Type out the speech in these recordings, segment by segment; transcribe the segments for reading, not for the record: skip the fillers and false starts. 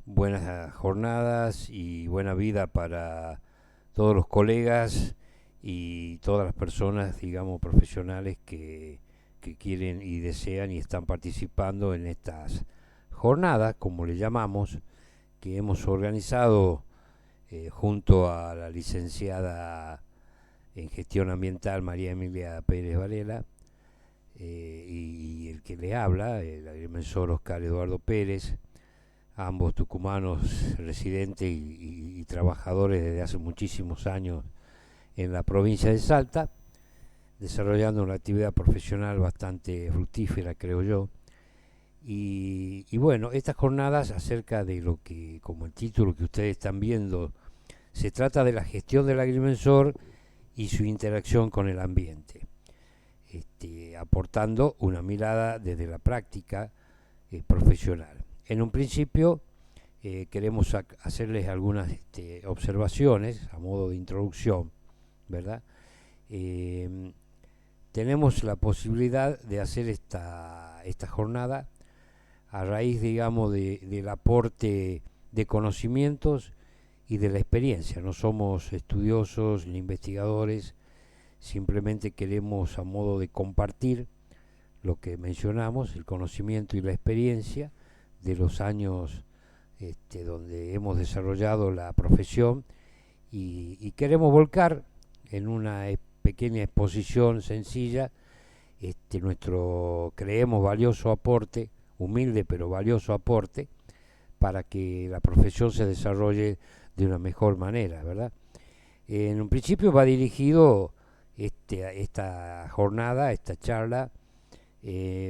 buenas jornadas y buena vida para todos los colegas y todas las personas, digamos, profesionales que quieren y desean y están participando en estas jornadas, como le llamamos, que hemos organizado junto a la licenciada en gestión ambiental María Emilia Pérez Varela y el que le habla, el agrimensor Oscar Eduardo Pérez, ambos tucumanos residentes y trabajadores desde hace muchísimos años en la provincia de Salta, desarrollando una actividad profesional bastante fructífera, creo yo. Y bueno, estas jornadas acerca de lo que, como el título que ustedes están viendo, se trata de la gestión del agrimensor y su interacción con el ambiente, aportando una mirada desde la práctica profesional. En un principio queremos hacerles algunas observaciones a modo de introducción, ¿verdad? Eh, Tenemos la posibilidad de hacer esta jornada a raíz, digamos, del aporte de conocimientos y de la experiencia. No somos estudiosos ni investigadores, simplemente queremos a modo de compartir lo que mencionamos, el conocimiento y la experiencia de los años donde hemos desarrollado la profesión y queremos volcar en una pequeña exposición sencilla nuestro, creemos, valioso aporte, humilde pero valioso aporte, para que la profesión se desarrolle de una mejor manera, ¿verdad? En un principio va dirigido esta jornada, esta charla,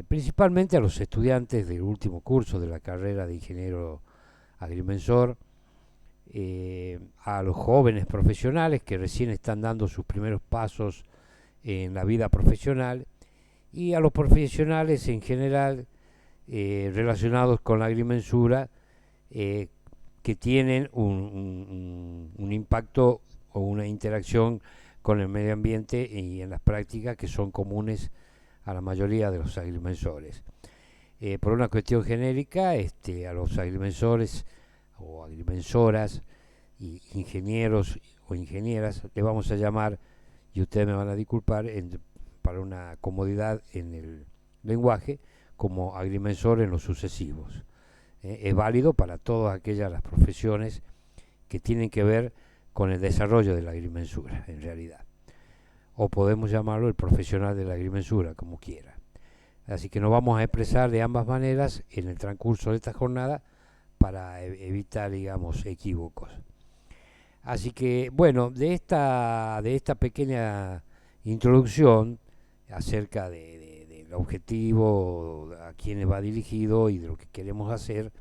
principalmente a los estudiantes del último curso de la carrera de ingeniero agrimensor, a los jóvenes profesionales que recién están dando sus primeros pasos en la vida profesional y a los profesionales en general relacionados con la agrimensura, que tienen un impacto o una interacción con el medio ambiente y en las prácticas que son comunes a la mayoría de los agrimensores. Por una cuestión genérica, a los agrimensores o agrimensoras y ingenieros o ingenieras le vamos a llamar, y ustedes me van a disculpar para una comodidad en el lenguaje, como agrimensor en los sucesivos. Es válido para todas aquellas las profesiones que tienen que ver con el desarrollo de la agrimensura, en realidad. O podemos llamarlo el profesional de la agrimensura, como quiera. Así que nos vamos a expresar de ambas maneras en el transcurso de esta jornada para evitar, digamos, equívocos. Así que, bueno, de esta pequeña introducción acerca del objetivo, a quiénes va dirigido y de lo que queremos hacer,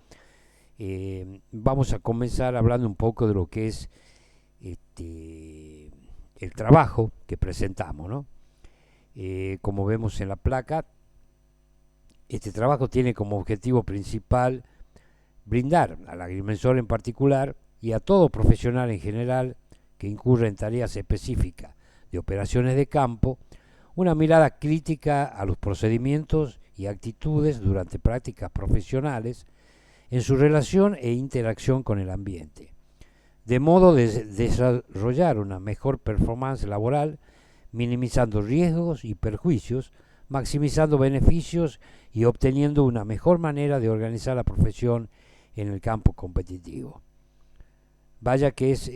vamos a comenzar hablando un poco de lo que es el trabajo que presentamos, ¿no? Como vemos en la placa, este trabajo tiene como objetivo principal brindar al agrimensor en particular y a todo profesional en general que incurra en tareas específicas de operaciones de campo una mirada crítica a los procedimientos y actitudes durante prácticas profesionales en su relación e interacción con el ambiente, de modo de desarrollar una mejor performance laboral, minimizando riesgos y perjuicios, maximizando beneficios y obteniendo una mejor manera de organizar la profesión en el campo competitivo. Vaya que es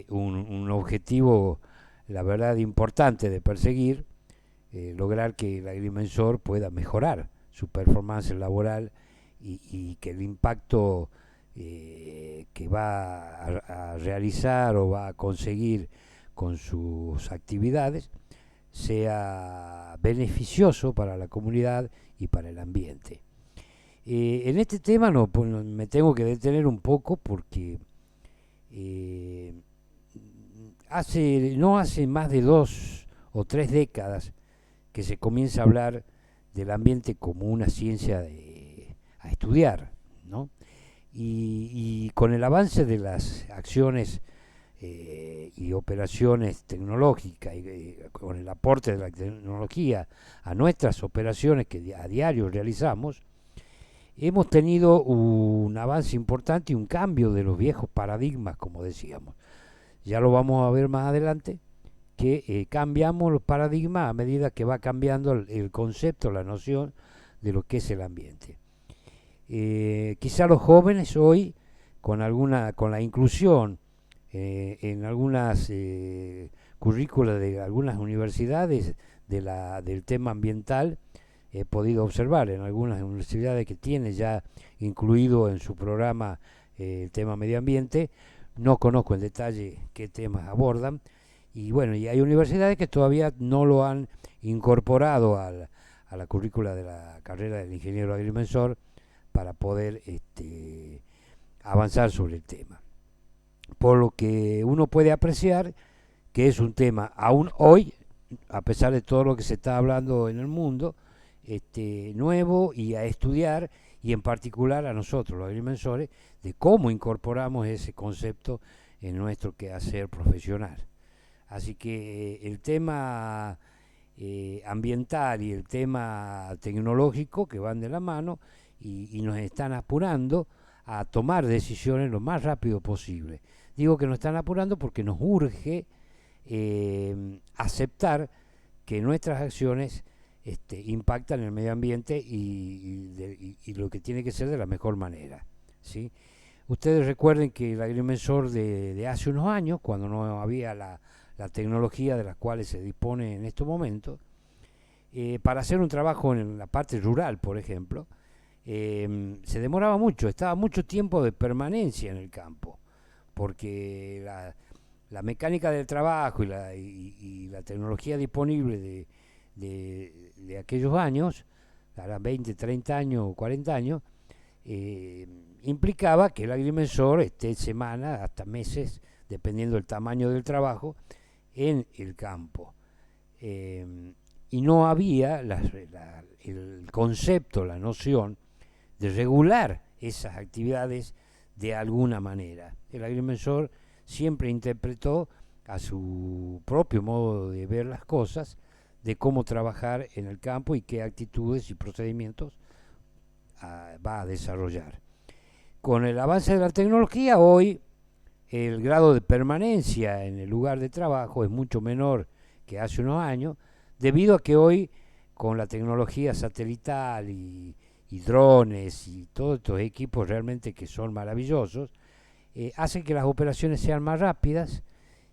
un objetivo, la verdad, importante de perseguir, lograr que el agrimensor pueda mejorar su performance laboral y que el impacto que va a realizar o va a conseguir con sus actividades sea beneficioso para la comunidad y para el ambiente. En este tema no, pues, me tengo que detener un poco porque no hace más de 2 o 3 décadas que se comienza a hablar del ambiente como una ciencia a estudiar, ¿no? Y con el avance de las acciones y operaciones tecnológicas y con el aporte de la tecnología a nuestras operaciones que a diario realizamos, hemos tenido un avance importante y un cambio de los viejos paradigmas, como decíamos. Ya lo vamos a ver más adelante, que cambiamos los paradigmas a medida que va cambiando el concepto, la noción de lo que es el ambiente. Quizá los jóvenes hoy, con la inclusión en algunas currículas de algunas universidades del tema ambiental, he podido observar en algunas universidades que tiene ya incluido en su programa el tema medio ambiente. No conozco en detalle qué temas abordan, y bueno, y hay universidades que todavía no lo han incorporado a la currícula de la carrera del ingeniero agrimensor para poder avanzar sobre el tema. Por lo que uno puede apreciar que es un tema aún hoy, a pesar de todo lo que se está hablando en el mundo, nuevo y a estudiar, y en particular a nosotros los agrimensores, de cómo incorporamos ese concepto en nuestro quehacer profesional. Así que el tema ambiental y el tema tecnológico que van de la mano y nos están apurando a tomar decisiones lo más rápido posible. Digo que nos están apurando porque nos urge aceptar que nuestras acciones impactan en el medio ambiente y lo que tiene que ser de la mejor manera, ¿sí? Ustedes recuerden que el agrimensor de hace unos años, cuando no había la tecnología de las cuales se dispone en estos momentos, para hacer un trabajo en la parte rural, por ejemplo, se demoraba mucho, estaba mucho tiempo de permanencia en el campo, porque la mecánica del trabajo y la tecnología disponible de aquellos años, eran 20, 30 años, 40 años, implicaba que el agrimensor esté semanas hasta meses, dependiendo del tamaño del trabajo, en el campo. Y no había el concepto, la noción de regular esas actividades de alguna manera. El agrimensor siempre interpretó a su propio modo de ver las cosas, de cómo trabajar en el campo y qué actitudes y procedimientos va a desarrollar. Con el avance de la tecnología, hoy el grado de permanencia en el lugar de trabajo es mucho menor que hace unos años, debido a que hoy, con la tecnología satelital y drones y todos estos equipos realmente que son maravillosos, hacen que las operaciones sean más rápidas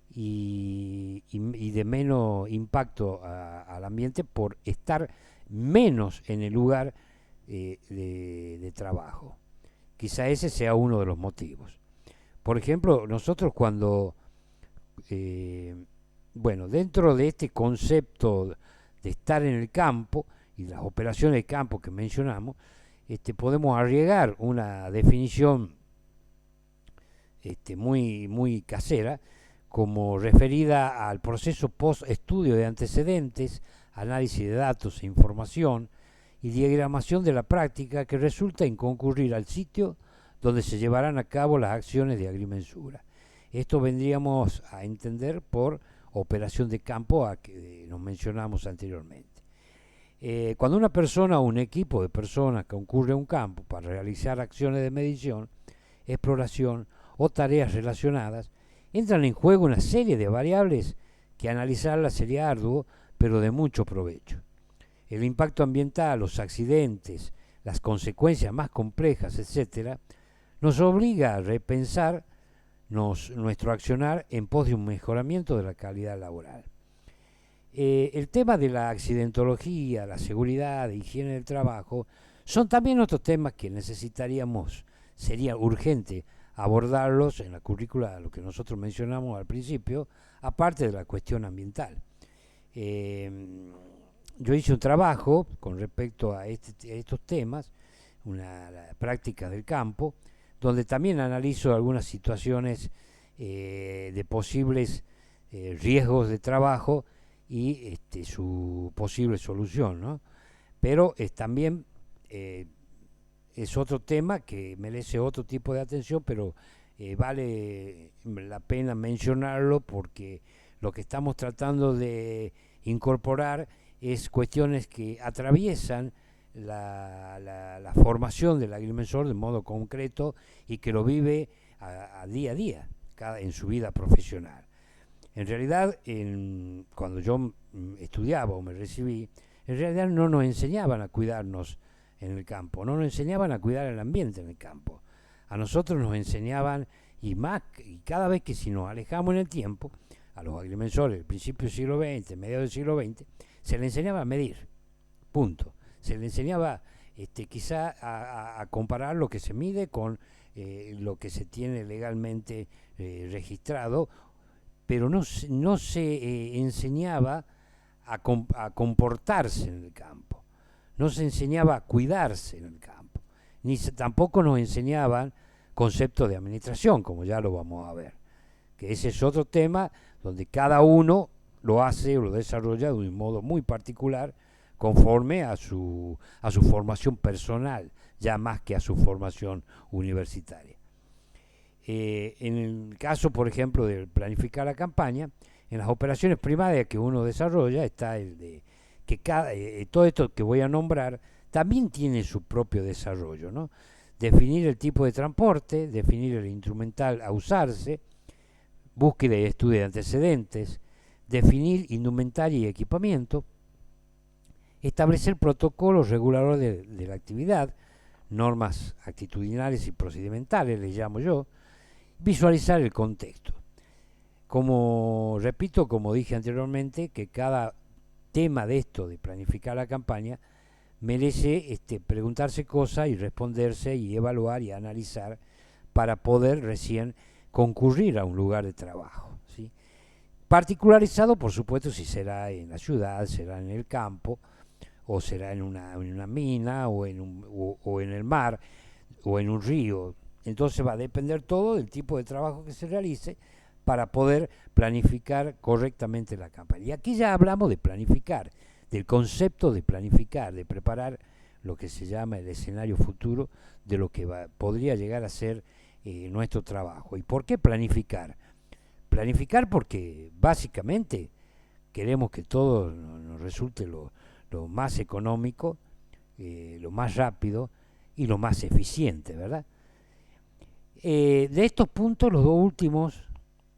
y de menos impacto al ambiente por estar menos en el lugar de trabajo. Quizá ese sea uno de los motivos. Por ejemplo, nosotros cuando, dentro de este concepto de estar en el campo y las operaciones de campo que mencionamos, podemos arriesgar una definición muy, muy casera, como referida al proceso post-estudio de antecedentes, análisis de datos e información y diagramación de la práctica que resulta en concurrir al sitio donde se llevarán a cabo las acciones de agrimensura. Esto vendríamos a entender por operación de campo a que nos mencionamos anteriormente. Cuando una persona o un equipo de personas concurre a un campo para realizar acciones de medición, exploración o tareas relacionadas, entran en juego una serie de variables que analizarlas sería arduo, pero de mucho provecho. El impacto ambiental, los accidentes, las consecuencias más complejas, etc., nos obliga a repensar nuestro accionar en pos de un mejoramiento de la calidad laboral. El tema de la accidentología, la seguridad, higiene del trabajo, son también otros temas que sería urgente abordarlos en la currícula, lo que nosotros mencionamos al principio, aparte de la cuestión ambiental. Yo hice un trabajo con respecto a estos temas, la práctica del campo, donde también analizo algunas situaciones de posibles riesgos de trabajo y su posible solución, ¿no? Pero también es otro tema que merece otro tipo de atención, pero vale la pena mencionarlo porque lo que estamos tratando de incorporar es cuestiones que atraviesan la formación del agrimensor de modo concreto y que lo vive a día a día en su vida profesional. En realidad, cuando yo estudiaba o me recibí, en realidad no nos enseñaban a cuidarnos en el campo, no nos enseñaban a cuidar el ambiente en el campo. A nosotros nos enseñaban, y cada vez que si nos alejamos en el tiempo, a los agrimensores del principio del siglo XX, medio del siglo XX, se les enseñaba a medir, punto. Se les enseñaba quizá a comparar lo que se mide con lo que se tiene legalmente registrado, pero no se enseñaba a comportarse en el campo, no se enseñaba a cuidarse en el campo, tampoco nos enseñaban conceptos de administración, como ya lo vamos a ver, que ese es otro tema donde cada uno lo hace o lo desarrolla de un modo muy particular conforme a su formación personal, ya más que a su formación universitaria. En el caso, por ejemplo, de planificar la campaña, en las operaciones primarias que uno desarrolla está el de que todo esto que voy a nombrar también tiene su propio desarrollo, ¿no? Definir el tipo de transporte, definir el instrumental a usarse, búsqueda y estudio de antecedentes, definir indumentaria y equipamiento, establecer protocolos reguladores de la actividad, normas actitudinales y procedimentales, les llamo yo, visualizar el contexto. Como repito, como dije anteriormente, que cada tema de esto, de planificar la campaña, merece preguntarse cosas y responderse y evaluar y analizar para poder recién concurrir a un lugar de trabajo, ¿sí? Particularizado, por supuesto, si será en la ciudad, será en el campo, o será en una mina, o en el mar, o en un río. Entonces va a depender todo del tipo de trabajo que se realice para poder planificar correctamente la campaña. Y aquí ya hablamos de planificar, del concepto de planificar, de preparar lo que se llama el escenario futuro de lo que podría llegar a ser nuestro trabajo. ¿Y por qué planificar? Planificar porque básicamente queremos que todo nos resulte lo más económico, lo más rápido y lo más eficiente, ¿verdad? De estos puntos, los dos últimos,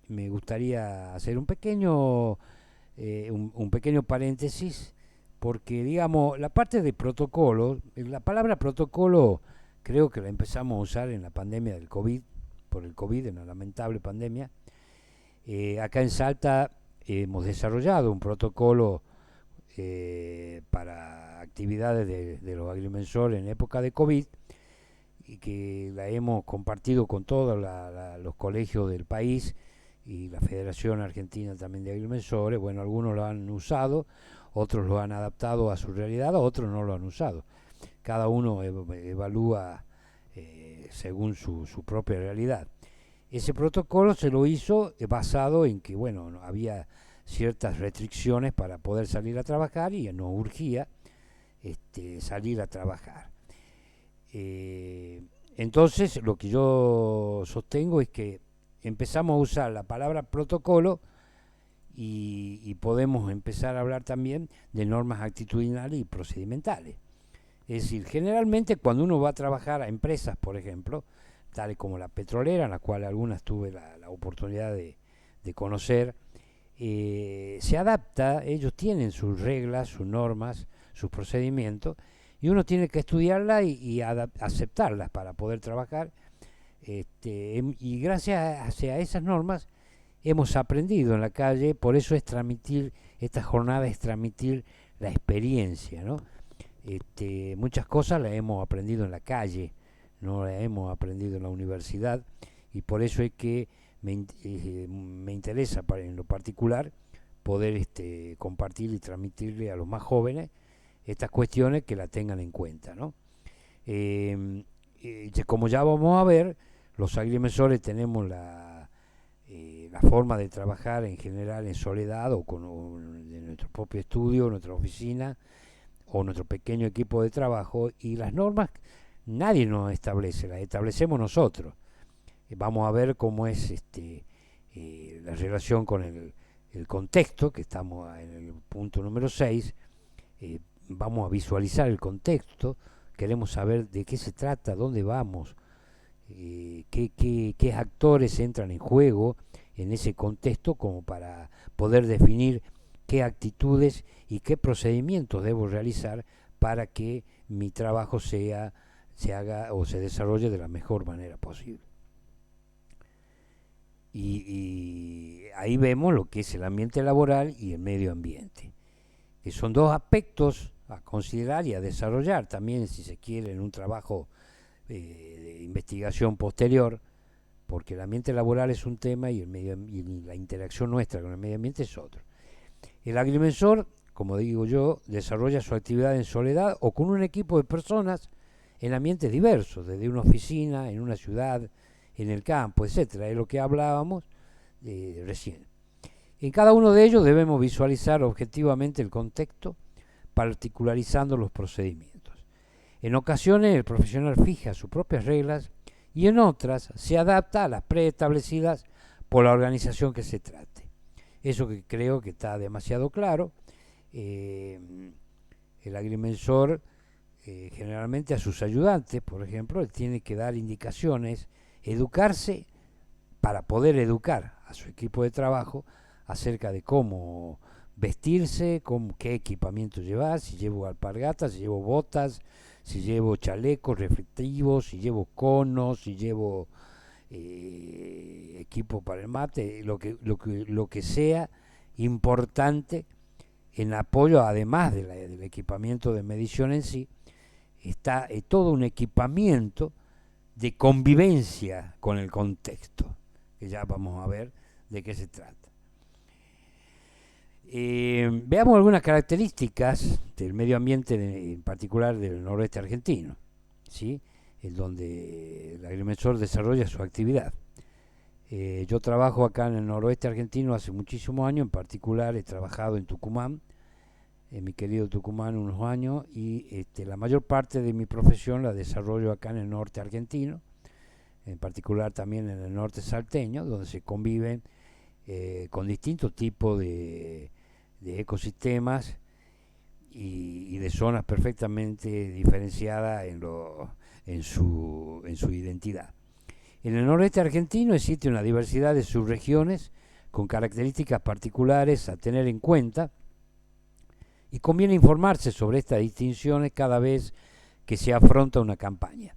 me gustaría hacer un pequeño paréntesis, porque digamos, la parte de protocolo, la palabra protocolo creo que la empezamos a usar en la pandemia del COVID, por el COVID, en la lamentable pandemia. Acá en Salta hemos desarrollado un protocolo para actividades de los agrimensores en época de COVID, y que la hemos compartido con todos los colegios del país y la Federación Argentina también de Agrimensores. Bueno, algunos lo han usado, otros lo han adaptado a su realidad, otros no lo han usado. Cada uno evalúa según su propia realidad. Ese protocolo se lo hizo basado en que, bueno, no había ciertas restricciones para poder salir a trabajar y nos urgía salir a trabajar. Entonces, lo que yo sostengo es que empezamos a usar la palabra protocolo y podemos empezar a hablar también de normas actitudinales y procedimentales. Es decir, generalmente cuando uno va a trabajar a empresas, por ejemplo, tales como la petrolera, en la cual algunas tuve la oportunidad de conocer, se adapta, ellos tienen sus reglas, sus normas, sus procedimientos, y uno tiene que estudiarlas y aceptarlas para poder trabajar. Y gracias a esas normas hemos aprendido en la calle, por eso es transmitir, esta jornada es transmitir la experiencia, ¿no? Muchas cosas las hemos aprendido en la calle, no las hemos aprendido en la universidad, y por eso es que me interesa en lo particular poder compartir y transmitirle a los más jóvenes estas cuestiones, que la tengan en cuenta, ¿no? Como ya vamos a ver, los agrimensores tenemos la forma de trabajar en general en soledad o en nuestro propio estudio, nuestra oficina o nuestro pequeño equipo de trabajo, y las normas nadie nos establece, las establecemos nosotros. Vamos a ver cómo es la relación con el contexto, que estamos en el punto número 6, vamos a visualizar el contexto, queremos saber de qué se trata, dónde vamos, qué actores entran en juego en ese contexto como para poder definir qué actitudes y qué procedimientos debo realizar para que mi trabajo se haga o se desarrolle de la mejor manera posible. Y ahí vemos lo que es el ambiente laboral y el medio ambiente, que son dos aspectos a considerar y a desarrollar también, si se quiere, en un trabajo de investigación posterior, porque el ambiente laboral es un tema y la interacción nuestra con el medio ambiente es otro. El agrimensor, como digo yo, desarrolla su actividad en soledad o con un equipo de personas en ambientes diversos, desde una oficina, en una ciudad, en el campo, etcétera. Es lo que hablábamos recién. En cada uno de ellos debemos visualizar objetivamente el contexto, particularizando los procedimientos. En ocasiones el profesional fija sus propias reglas y en otras se adapta a las preestablecidas por la organización que se trate. Eso que creo que está demasiado claro. El agrimensor generalmente a sus ayudantes, por ejemplo, tiene que dar indicaciones, educarse para poder educar a su equipo de trabajo acerca de cómo vestirse, qué equipamiento llevar, si llevo alpargatas, si llevo botas, si llevo chalecos reflectivos, si llevo conos, si llevo equipo para el mate, lo que sea importante en apoyo, además del equipamiento de medición en sí, está todo un equipamiento de convivencia con el contexto, que ya vamos a ver de qué se trata. Veamos algunas características del medio ambiente, en particular del noroeste argentino, ¿sí? En donde el agrimensor desarrolla su actividad. Yo trabajo acá en el noroeste argentino hace muchísimos años, en particular he trabajado en Tucumán, en mi querido Tucumán unos años, y la mayor parte de mi profesión la desarrollo acá en el norte argentino, en particular también en el norte salteño, donde se conviven con distintos tipos de ecosistemas y de zonas perfectamente diferenciadas en su identidad. En el noroeste argentino existe una diversidad de subregiones con características particulares a tener en cuenta, y conviene informarse sobre estas distinciones cada vez que se afronta una campaña.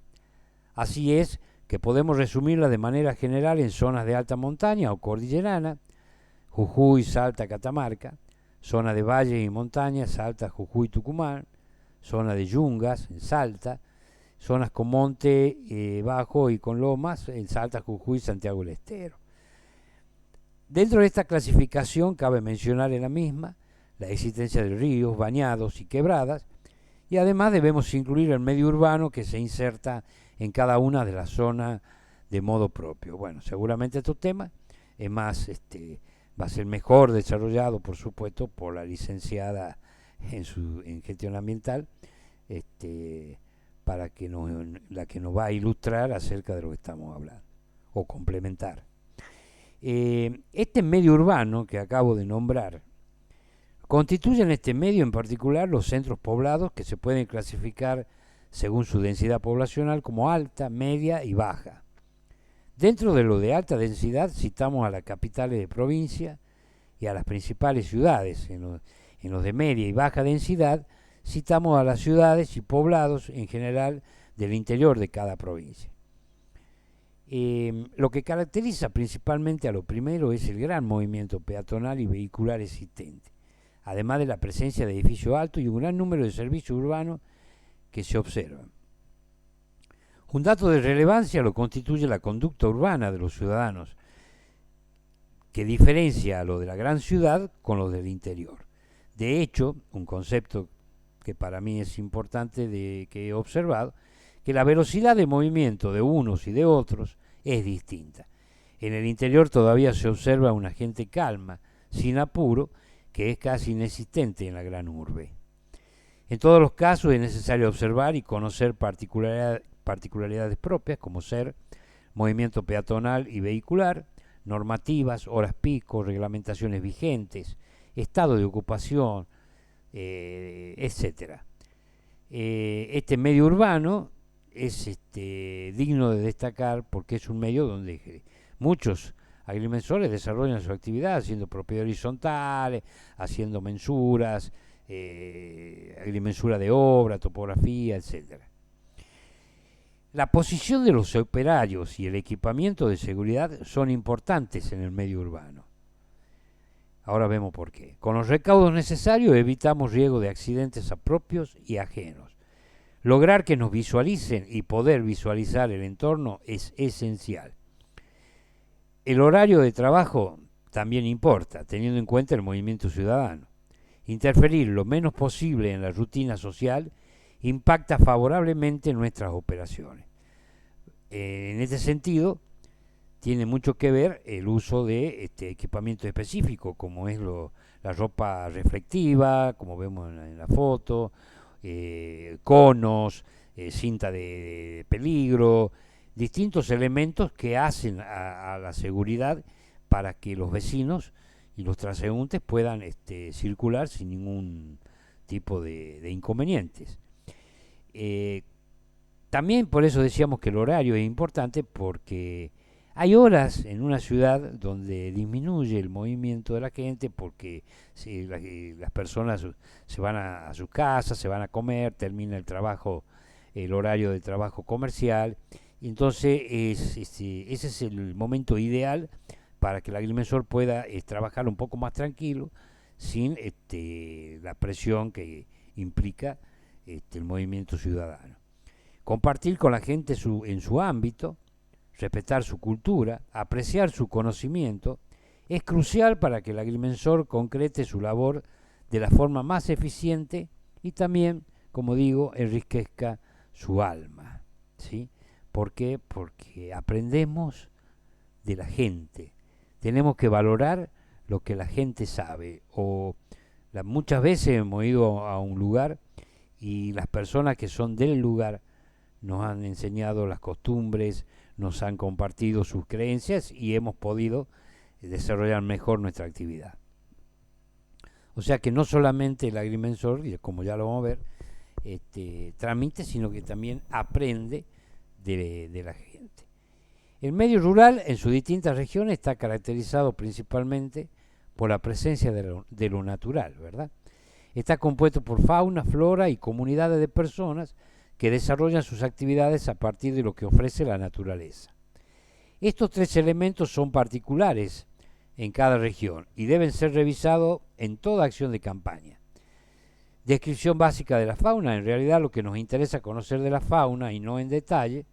Así es que podemos resumirla de manera general en zonas de alta montaña o cordillerana, Jujuy, Salta, Catamarca, zona de valles y montañas, Salta, Jujuy, Tucumán, zona de yungas, en Salta, zonas con monte bajo y con lomas, en Salta, Jujuy, Santiago del Estero. Dentro de esta clasificación cabe mencionar en la misma la existencia de ríos, bañados y quebradas, y además debemos incluir el medio urbano que se inserta en cada una de las zonas de modo propio. Bueno, seguramente estos temas es más, va a ser mejor desarrollado, por supuesto, por la licenciada en gestión ambiental, para que la que nos va a ilustrar acerca de lo que estamos hablando, o complementar. Este medio urbano que acabo de nombrar, constituyen este medio en particular los centros poblados que se pueden clasificar según su densidad poblacional como alta, media y baja. Dentro de lo de alta densidad citamos a las capitales de provincia y a las principales ciudades. En los de media y baja densidad citamos a las ciudades y poblados en general del interior de cada provincia. Lo que caracteriza principalmente a lo primero es el gran movimiento peatonal y vehicular existente, además de la presencia de edificios altos y un gran número de servicios urbanos que se observan. Un dato de relevancia lo constituye la conducta urbana de los ciudadanos, que diferencia a lo de la gran ciudad con lo del interior. De hecho, un concepto que para mí es importante que he observado, que la velocidad de movimiento de unos y de otros es distinta. En el interior todavía se observa una gente calma, sin apuro, que es casi inexistente en la gran urbe. En todos los casos es necesario observar y conocer particularidades propias, como ser movimiento peatonal y vehicular, normativas, horas pico, reglamentaciones vigentes, estado de ocupación etcétera. Este medio urbano es digno de destacar porque es un medio donde muchos agrimensores desarrollan su actividad haciendo propiedades horizontales, haciendo mensuras, agrimensura de obra, topografía, etcétera. La posición de los operarios y el equipamiento de seguridad son importantes en el medio urbano. Ahora vemos por qué. Con los recaudos necesarios evitamos riesgo de accidentes a propios y ajenos. Lograr que nos visualicen y poder visualizar el entorno es esencial. El horario de trabajo también importa, teniendo en cuenta el movimiento ciudadano. Interferir lo menos posible en la rutina social impacta favorablemente en nuestras operaciones. En este sentido, tiene mucho que ver el uso de equipamiento específico, como es la ropa reflectiva, como vemos en la foto, conos, cinta de peligro, distintos elementos que hacen a la seguridad para que los vecinos y los transeúntes puedan circular sin ningún tipo de inconvenientes. También por eso decíamos que el horario es importante, porque hay horas en una ciudad donde disminuye el movimiento de la gente porque las personas se van a sus casas, se van a comer, termina el trabajo, el horario de trabajo comercial, y entonces ese es el momento ideal para que el agrimensor pueda trabajar un poco más tranquilo, sin la presión que implica el movimiento ciudadano. Compartir con la gente en su ámbito, respetar su cultura, apreciar su conocimiento, es crucial para que el agrimensor concrete su labor de la forma más eficiente y también, como digo, enriquezca su alma, ¿sí? ¿Por qué? Porque aprendemos de la gente. Tenemos que valorar lo que la gente sabe. Muchas veces hemos ido a un lugar y las personas que son del lugar nos han enseñado las costumbres, nos han compartido sus creencias y hemos podido desarrollar mejor nuestra actividad. O sea que no solamente el agrimensor, como ya lo vamos a ver, transmite, sino que también aprende de la gente. El medio rural en sus distintas regiones está caracterizado principalmente por la presencia de lo natural, ¿verdad? Está compuesto por fauna, flora y comunidades de personas que desarrollan sus actividades a partir de lo que ofrece la naturaleza. Estos tres elementos son particulares en cada región y deben ser revisados en toda acción de campaña. Descripción básica de la fauna. En realidad lo que nos interesa conocer de la fauna, y no en detalle,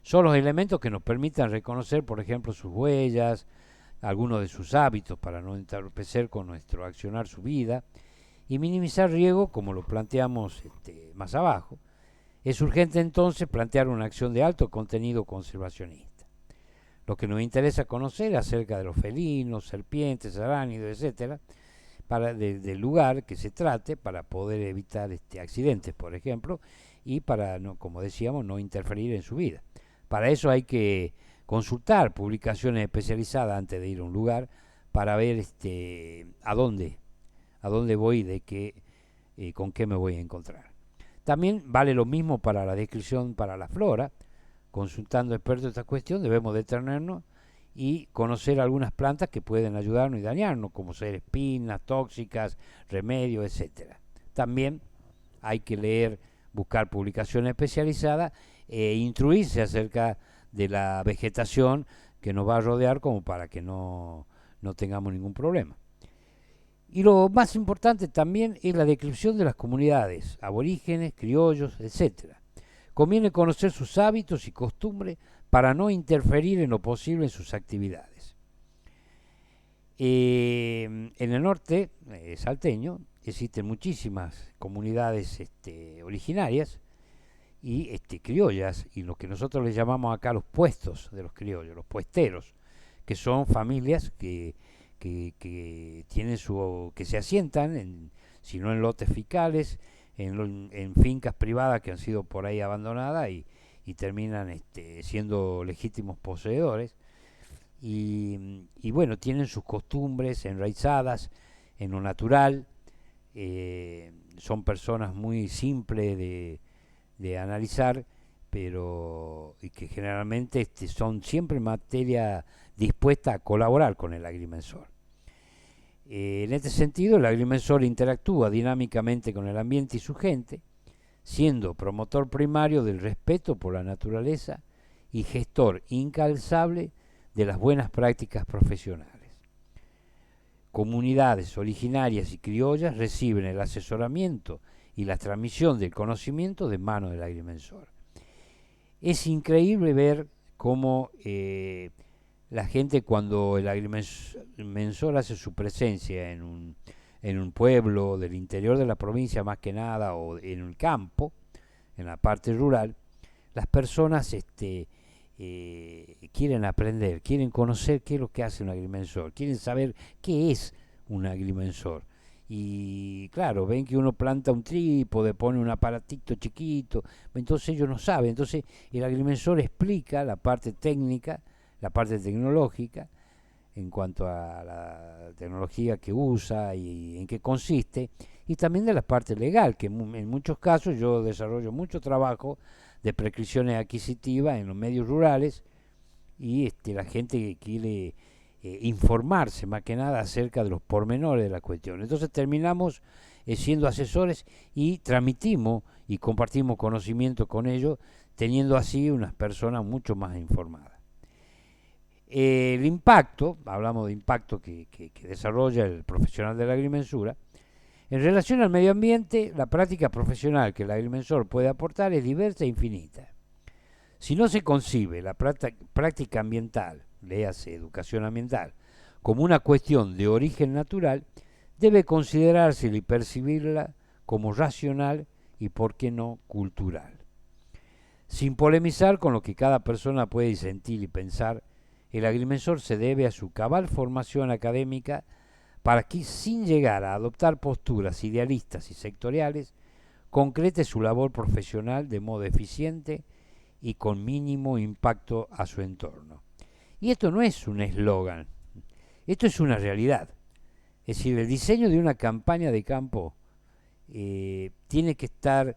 son los elementos que nos permitan reconocer, por ejemplo, sus huellas, algunos de sus hábitos para no entorpecer con nuestro accionar su vida y minimizar riesgos, como lo planteamos más abajo. Es urgente entonces plantear una acción de alto contenido conservacionista. Lo que nos interesa conocer acerca de los felinos, serpientes, arácnidos, etcétera, del lugar que se trate, para poder evitar accidentes, por ejemplo, y para, no, como decíamos, no interferir en su vida. Para eso hay que consultar publicaciones especializadas antes de ir a un lugar para ver a dónde voy, con qué me voy a encontrar. También vale lo mismo para la descripción para la flora. Consultando expertos de esta cuestión debemos detenernos y conocer algunas plantas que pueden ayudarnos y dañarnos, como ser espinas tóxicas, remedios, etcétera. También hay que leer, buscar publicaciones especializadas e instruirse acerca de la vegetación que nos va a rodear, como para que no tengamos ningún problema. Y lo más importante también es la descripción de las comunidades, aborígenes, criollos, etc. Conviene conocer sus hábitos y costumbres para no interferir en lo posible en sus actividades. En el norte salteño existen muchísimas comunidades originarias y criollas, y lo que nosotros les llamamos acá los puestos de los criollos, los puesteros, que son familias que tienen que se asientan, si no en lotes fiscales, en fincas privadas que han sido por ahí abandonadas y terminan siendo legítimos poseedores. Y bueno, tienen sus costumbres enraizadas en lo natural, son personas muy simples de analizar, pero y que generalmente son siempre materia dispuesta a colaborar con el agrimensor. En este sentido, el agrimensor interactúa dinámicamente con el ambiente y su gente, siendo promotor primario del respeto por la naturaleza y gestor incansable de las buenas prácticas profesionales. Comunidades originarias y criollas reciben el asesoramiento y la transmisión del conocimiento de manos del agrimensor. Es increíble ver cómo la gente, cuando el agrimensor hace su presencia en un pueblo del interior de la provincia más que nada, o en el campo, en la parte rural, las personas quieren aprender, quieren conocer qué es lo que hace un agrimensor, quieren saber qué es un agrimensor. Y claro, ven que uno planta un trípode, pone un aparatito chiquito, entonces ellos no saben. Entonces el agrimensor explica la parte técnica, la parte tecnológica, en cuanto a la tecnología que usa y en qué consiste, y también de la parte legal, que en muchos casos yo desarrollo mucho trabajo de prescripciones adquisitivas en los medios rurales, y la gente quiere informarse más que nada acerca de los pormenores de la cuestión. Entonces terminamos siendo asesores y transmitimos y compartimos conocimiento con ellos, teniendo así unas personas mucho más informadas. El impacto, hablamos de impacto que desarrolla el profesional de la agrimensura. En relación al medio ambiente, la práctica profesional que el agrimensor puede aportar es diversa e infinita. Si no se concibe la práctica ambiental, léase educación ambiental, como una cuestión de origen natural, debe considerársela y percibirla como racional y, por qué no, cultural. Sin polemizar con lo que cada persona puede sentir y pensar, el agrimensor se debe a su cabal formación académica para que, sin llegar a adoptar posturas idealistas y sectoriales, concrete su labor profesional de modo eficiente y con mínimo impacto a su entorno. Y esto no es un eslogan, esto es una realidad. Es decir, el diseño de una campaña de campo tiene que estar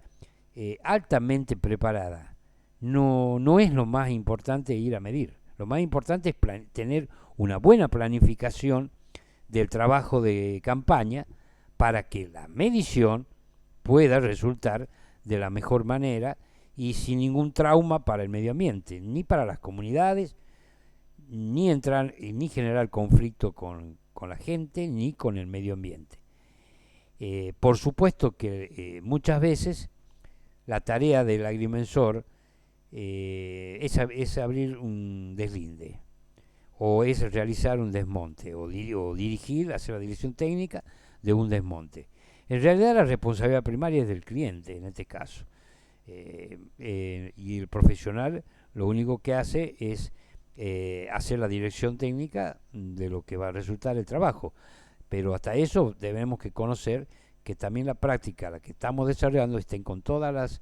altamente preparada. No es lo más importante ir a medir. Lo más importante es tener una buena planificación del trabajo de campaña para que la medición pueda resultar de la mejor manera y sin ningún trauma para el medio ambiente, ni para las comunidades, ni entrar ni generar conflicto con la gente, ni con el medio ambiente. Por supuesto que muchas veces la tarea del agrimensor es abrir un deslinde, o es realizar un desmonte, o dirigir, hacer la dirección técnica de un desmonte. En realidad la responsabilidad primaria es del cliente en este caso. Y el profesional lo único que hace es hacer la dirección técnica de lo que va a resultar el trabajo, pero hasta eso debemos que conocer que también la práctica, la que estamos desarrollando, estén con todas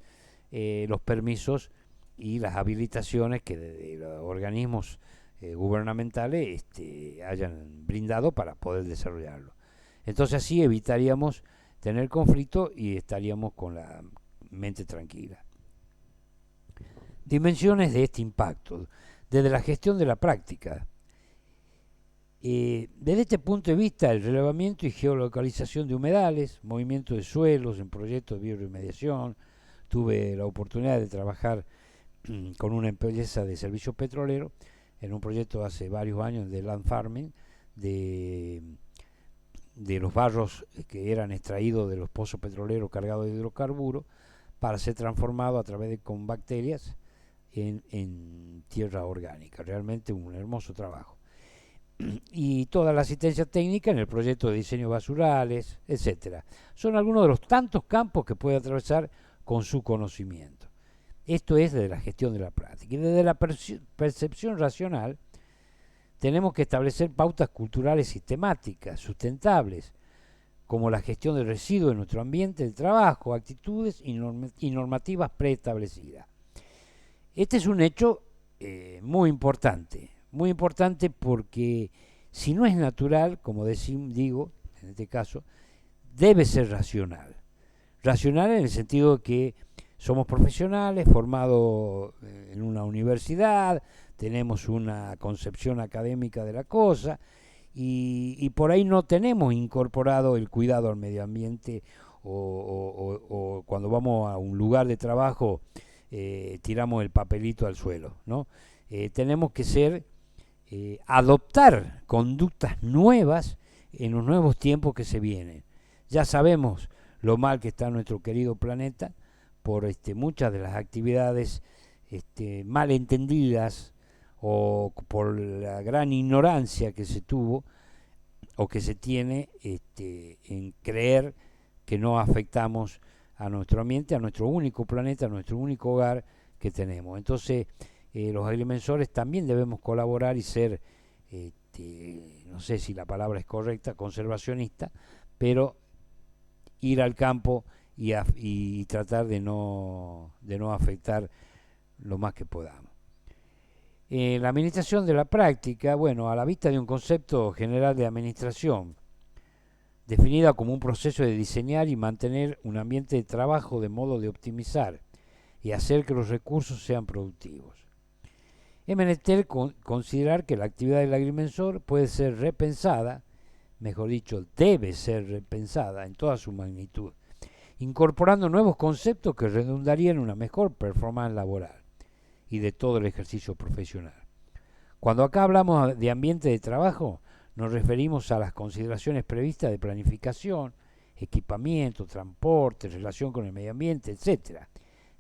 los permisos y las habilitaciones que de los organismos gubernamentales hayan brindado para poder desarrollarlo. Entonces así evitaríamos tener conflicto y estaríamos con la mente tranquila. Dimensiones de este impacto. Desde la gestión de la práctica. Desde este punto de vista, el relevamiento y geolocalización de humedales, movimiento de suelos en proyectos de bioremediación. Tuve la oportunidad de trabajar con una empresa de servicios petroleros en un proyecto hace varios años de land farming, de los barros que eran extraídos de los pozos petroleros cargados de hidrocarburos para ser transformados a través con bacterias en tierra orgánica. Realmente un hermoso trabajo. Y toda la asistencia técnica en el proyecto de diseño basurales, etcétera. Son algunos de los tantos campos que puede atravesar con su conocimiento. Esto es desde la gestión de la práctica. Y desde la percepción racional tenemos que establecer pautas culturales sistemáticas, sustentables, como la gestión de residuos en nuestro ambiente de trabajo, actitudes y normativas preestablecidas. Este es un hecho muy importante porque si no es natural, como digo, en este caso, debe ser racional. Racional en el sentido de que somos profesionales, formados en una universidad, tenemos una concepción académica de la cosa y por ahí no tenemos incorporado el cuidado al medio ambiente o cuando vamos a un lugar de trabajo tiramos el papelito al suelo, ¿no? Tenemos que adoptar conductas nuevas en los nuevos tiempos que se vienen. Ya sabemos lo mal que está nuestro querido planeta por muchas de las actividades mal entendidas o por la gran ignorancia que se tuvo o que se tiene en creer que no afectamos a nuestro ambiente, a nuestro único planeta, a nuestro único hogar que tenemos. Entonces, los agrimensores también debemos colaborar y ser, no sé si la palabra es correcta, conservacionista, pero ir al campo y tratar de no afectar lo más que podamos. La administración de la práctica, bueno, a la vista de un concepto general de administración, definida como un proceso de diseñar y mantener un ambiente de trabajo de modo de optimizar y hacer que los recursos sean productivos. Es menester considerar que la actividad del agrimensor puede ser repensada, mejor dicho, debe ser repensada en toda su magnitud, incorporando nuevos conceptos que redundarían en una mejor performance laboral y de todo el ejercicio profesional. Cuando acá hablamos de ambiente de trabajo, nos referimos a las consideraciones previstas de planificación, equipamiento, transporte, relación con el medio ambiente, etc.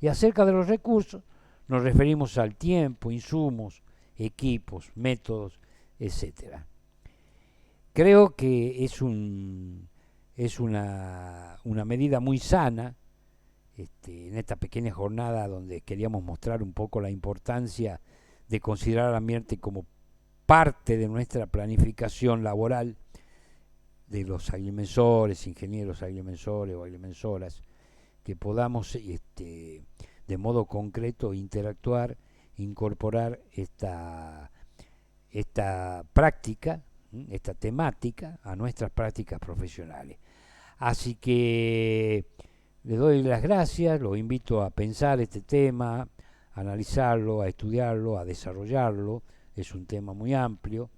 Y acerca de los recursos, nos referimos al tiempo, insumos, equipos, métodos, etc. Creo que es una medida muy sana en esta pequeña jornada donde queríamos mostrar un poco la importancia de considerar al ambiente como parte de nuestra planificación laboral de los agrimensores, ingenieros agrimensores o agrimensoras, que podamos de modo concreto interactuar, incorporar esta práctica, esta temática a nuestras prácticas profesionales. Así que le doy las gracias, lo invito a pensar este tema, a analizarlo, a estudiarlo, a desarrollarlo. Es un tema muy amplio.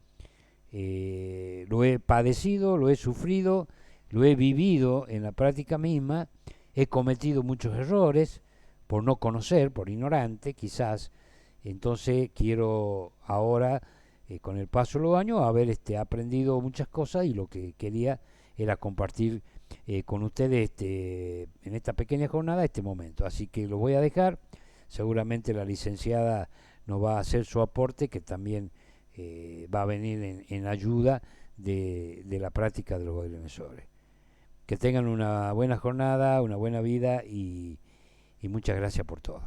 Lo he padecido, lo he sufrido, lo he vivido en la práctica misma. He cometido muchos errores por no conocer, por ignorante quizás. Entonces quiero ahora, con el paso de los años, haber aprendido muchas cosas y lo que quería era compartir con ustedes en esta pequeña jornada este momento. Así que lo voy a dejar. Seguramente la licenciada nos va a hacer su aporte, que también va a venir en ayuda de la práctica de los agrimensores. Que tengan una buena jornada, una buena vida y muchas gracias por todo.